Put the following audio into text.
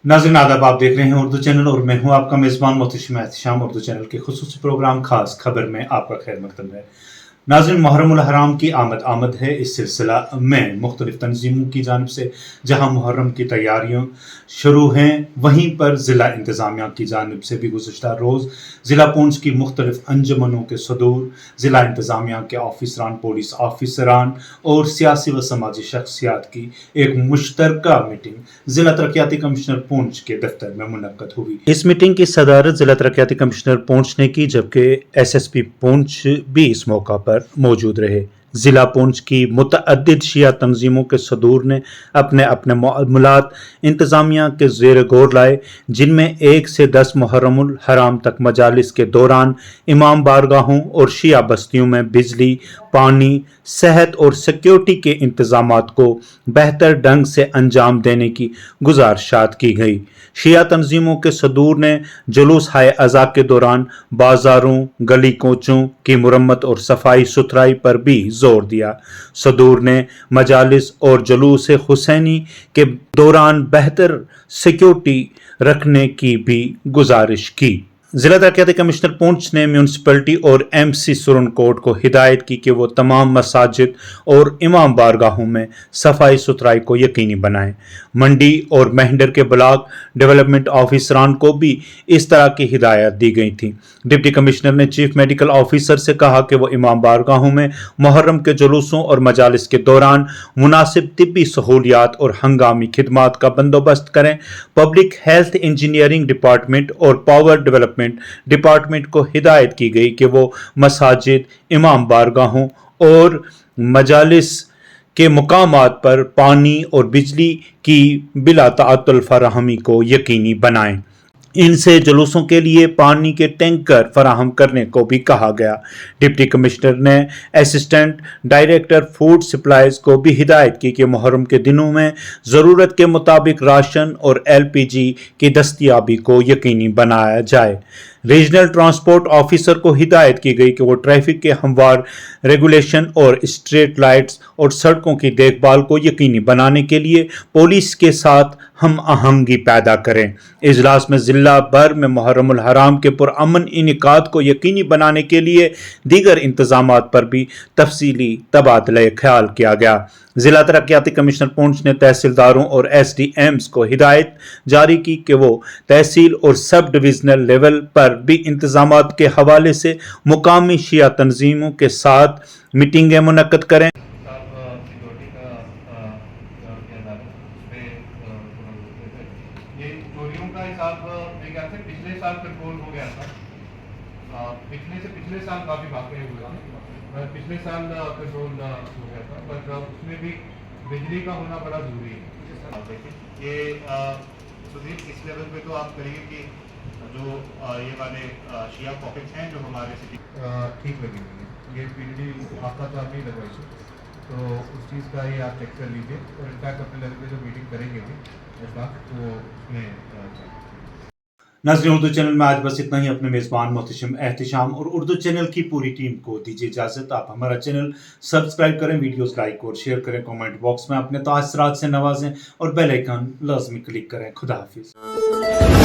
नाज़रीन आदाब, आप देख रहे हैं उर्दू चैनल और मैं हूं आपका मेज़बान मोहतशिम एहतिशाम। उर्दू चैनल के खुसूसी प्रोग्राम खास खबर में आपका खैर मकदम है। नाज़रीन, मुहर्रमुल हराम की आमद है। इस सिलसिला में मुख्तलिफ तंजीमों की जानिब से जहां मुहर्रम की तैयारियां शुरू हैं, वहीं पर ज़िला इंतज़ामिया की जानिब से भी गुज़िश्ता रोज़ ज़िला पूंछ की मुख्तलिफ अंजुमनों के सदूर, ज़िला इंतज़ामिया के ऑफिसरान, पुलिस ऑफिसरान और सियासी व समाजी शख्सियात की एक मुश्तरका मीटिंग ज़िला तरक्याती कमिश्नर पूंछ के दफ्तर में मुनक्कद हुई। इस मीटिंग की सदारत ज़िला तरक्याती कमिश्नर पूंछ ने की, जबकि SSP पूंछ भी इस मौका पर मौजूद रहे। ज़िला पूंछ की मुतअद्दिद शिया तंजीमों के सदूर ने अपने अपने मामलात इंतज़ामिया के ज़ेर गौर लाए, जिनमें 1 से 10 मुहर्रमुल हराम तक मजालिस के दौरान इमाम बारगाहों और शिया बस्तियों में बिजली, पानी, सेहत और सिक्योरिटी के इंतजामात को बेहतर ढंग से अंजाम देने की गुजारिशात की गई। शिया तंजीमों के सदूर ने जुलूस हाय अज़ा के दौरान बाजारों, गली कोचों की मुरम्मत और सफाई सुथराई पर भी जोर दिया। सदूर ने मजालिस और जुलूस हुसैनी के दौरान बेहतर सिक्योरिटी रखने की भी गुजारिश की। ज़िला तरक्याती कमिश्नर पूंछ ने म्यूनसिपलिटी और MC सुरनकोट को हिदायत की कि वो तमाम मसाजिद और इमाम बारगाहों में सफाई सुथराई को यकीनी बनाएं। मंडी और मेहंडर के ब्लॉक डेवलपमेंट ऑफिसरान को भी इस तरह की हिदायत दी गई थी। डिप्टी कमिश्नर ने चीफ मेडिकल ऑफिसर से कहा कि वो इमाम बारगाहों में मुहर्रम के जुलूसों और मजालिस के दौरान मुनासिब तिब्बी सहूलियात और हंगामी खिदमात का बंदोबस्त करें। पब्लिक हेल्थ इंजीनियरिंग डिपार्टमेंट और पावर डेवलपमेंट डिपार्टमेंट को हिदायत की गई कि वो मसाजिद, इमाम बारगाहों और मजालिस के मुकामात पर पानी और बिजली की बिला ताअत्तुल फराहमी को यकीनी बनाएं। इनसे जुलूसों के लिए पानी के टैंकर फराहम करने को भी कहा गया। डिप्टी कमिश्नर ने असिस्टेंट डायरेक्टर फूड सप्लाईज को भी हिदायत की कि मुहर्रम के दिनों में ज़रूरत के मुताबिक राशन और LPG की दस्तयाबी को यकीनी बनाया जाए। रीजनल ट्रांसपोर्ट ऑफिसर को हिदायत की गई कि वो ट्रैफिक के हमवार रेगुलेशन और स्ट्रीट लाइट्स और सड़कों की देखभाल को यकीनी बनाने के लिए पुलिस के साथ हम आहंगी पैदा करें। इजलास में जिला भर में मुहर्रमुल हराम के पुरअमन इनेकाद को यकीनी बनाने के लिए दीगर इंतजामात पर भी तफसीली तबादला ख्याल किया गया। जिला तरक्याती कमिश्नर पूंछ ने तहसीलदारों और SDMs को हिदायत जारी की कि वो तहसील और सब डिविजनल लेवल पर भी इंतजामात के हवाले से मुकामी शिया तंजीमों के साथ मीटिंगें मुनक्कद करें। ये चोरियों का हिसाब मेरे ख्याल से पिछले साल कंट्रोल हो गया था। पिछले साल काफ़ी वाक़े हुए थे, पिछले साल कंट्रोल हो गया था, बट उसमें भी बिजली का होना बड़ा ज़रूरी है। ये सुधीर, इस लेवल पे तो आप करेंगे कि जो ये वाले शिया पॉकेट्स हैं जो हमारे सिटी ठीक लगेंगे। ये PDD आपका तो आप नहीं लगवाइए, तो उस चीज़ का ये आप चेक कर लीजिए और इनफैक्ट अपने लेवल पे जो मीटिंग करेंगे भी इस बात तो उसमें नाज़रीन, उर्दू चैनल में आज बस इतना ही। अपने मेज़बान मोहतशिम एहतिशाम और उर्दू चैनल की पूरी टीम को दीजिए इजाज़त। आप हमारा चैनल सब्सक्राइब करें, वीडियोस लाइक और शेयर करें, कमेंट बॉक्स में अपने तासरात से नवाजें और बेल आइकन लाजमी क्लिक करें। खुदा हाफिज़।